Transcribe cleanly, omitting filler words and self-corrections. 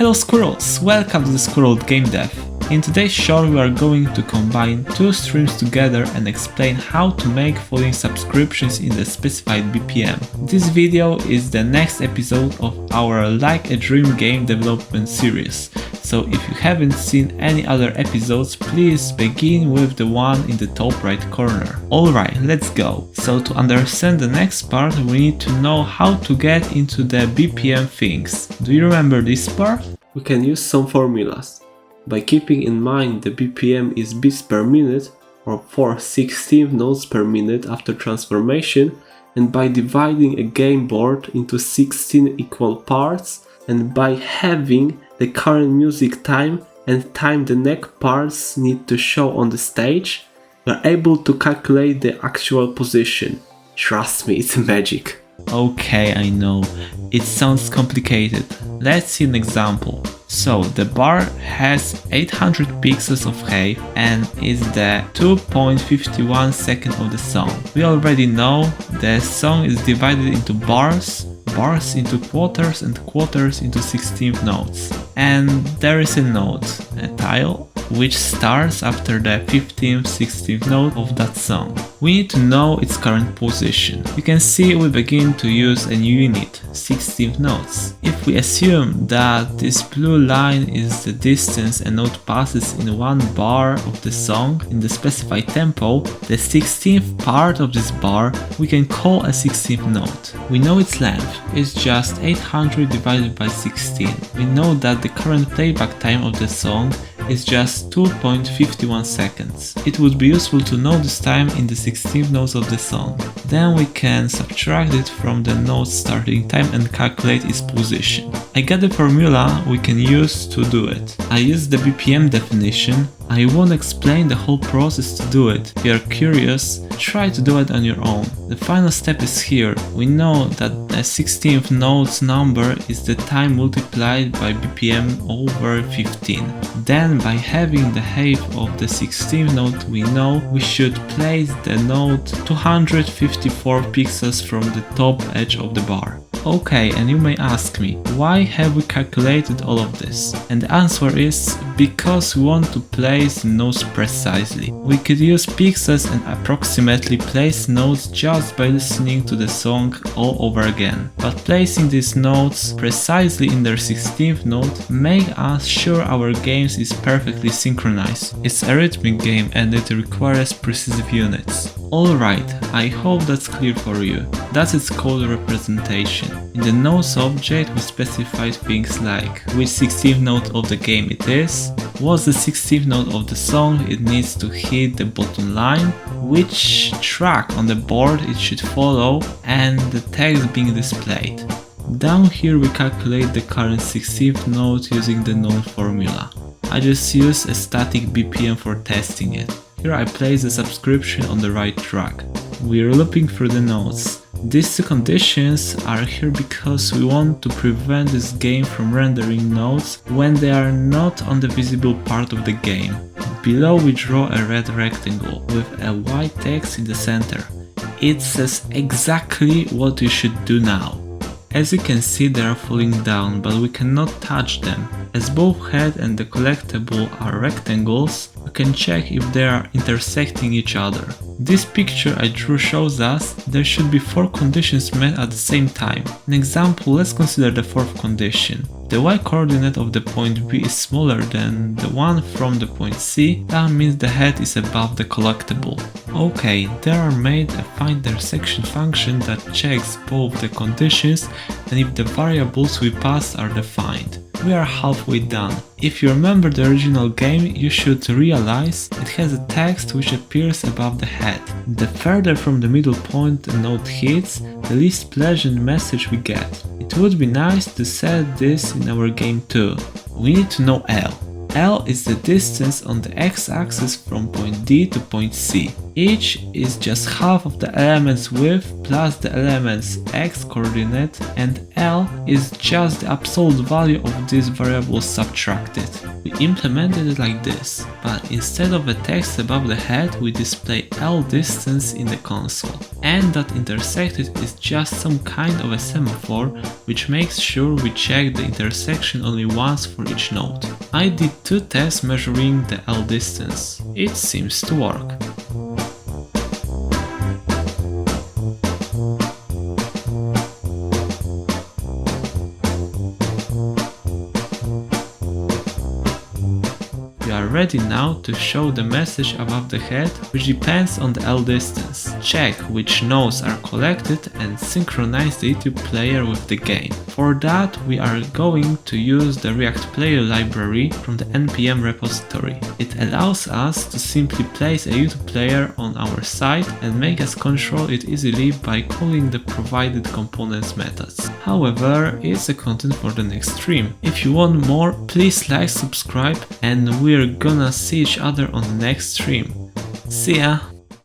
Hello squirrels, welcome to the Squirrel Game Dev. In today's show we are going to combine two streams together and explain how to make following subscriptions in the specified BPM. This video is the next episode of our Like a Dream game development series, so if you haven't seen any other episodes, please begin with the one in the top right corner. Alright, let's go. So to understand the next part, we need to know how to get into the BPM things. Do you remember this part? We can use some formulas. By keeping in mind the BPM is beats per minute or 4/16 notes per minute after transformation, and by dividing a game board into 16 equal parts, and by having the current music time and time the next parts need to show on the stage, we are able to calculate the actual position. Trust me, it's magic. Okay, I know, it sounds complicated. Let's see an example. So the bar has 800 pixels of height and is the 2.51 second of the song. We already know the song is divided into bars, bars into quarters and quarters into 16th notes. And there is a note, a tile, which starts after the 15th, 16th note of that song. We need to know its current position. You can see we begin to use a new unit, 16th notes. If we assume that this blue line is the distance a note passes in one bar of the song in the specified tempo, the 16th part of this bar we can call a 16th note. We know its length, it's just 800 divided by 16. We know that the current playback time of the song is just 2.51 seconds. It would be useful to know this time in the 16th notes of the song. Then we can subtract it from the note's starting time and calculate its position. I got the formula we can use to do it. I used the BPM definition. I won't explain the whole process to do it. If you are curious, try to do it on your own. The final step is here. We know that a 16th note's number is the time multiplied by BPM over 15. Then by having the height of the 16th note we know we should place the note 254 pixels from the top edge of the bar. Okay, and you may ask me, why have we calculated all of this? And the answer is because we want to place notes precisely. We could use pixels and approximately place notes just by listening to the song all over again. But placing these notes precisely in their 16th note make us sure our games is perfectly synchronized. It's a rhythmic game and it requires precise units. Alright, I hope that's clear for you. That's its code representation. In the notes object we specify things like which 16th note of the game it is, what's the 16th note of the song it needs to hit the bottom line, which track on the board it should follow, and the text being displayed. Down here we calculate the current 16th note using the note formula. I just use a static BPM for testing it. Here I place the subscription on the right track. We are looping through the notes. These two conditions are here because we want to prevent this game from rendering notes when they are not on the visible part of the game. Below we draw a red rectangle with a white text in the center. It says exactly what you should do now. As you can see, they are falling down, but we cannot touch them. As both head and the collectible are rectangles, we can check if they are intersecting each other. This picture I drew shows us there should be 4 conditions met at the same time. An example, let's consider the 4th condition. The y coordinate of the point B is smaller than the one from the point C, that means the head is above the collectible. Okay, there are made a find intersection function that checks both the conditions and if the variables we pass are defined. We are halfway done. If you remember the original game, you should realize it has a text which appears above the head. The further from the middle point a note hits, the least pleasant message we get. It would be nice to set this in our game too. We need to know L. L is the distance on the x-axis from point D to point C. Each is just half of the element's width plus the element's x coordinate, and L is just the absolute value of this variable subtracted. We implemented it like this, but instead of a text above the head we display L distance in the console. And that intersected is just some kind of a semaphore which makes sure we check the intersection only once for each node. I did 2 tests measuring the L distance. It seems to work. We are ready now to show the message above the head, which depends on the L distance. Check which nodes are collected and synchronize the YouTube player with the game. For that we are going to use the React Player library from the npm repository. It allows us to simply place a YouTube player on our site and make us control it easily by calling the provided components methods. However, it's a content for the next stream. If you want more, please like, subscribe, and we're gonna see each other on the next stream. See ya!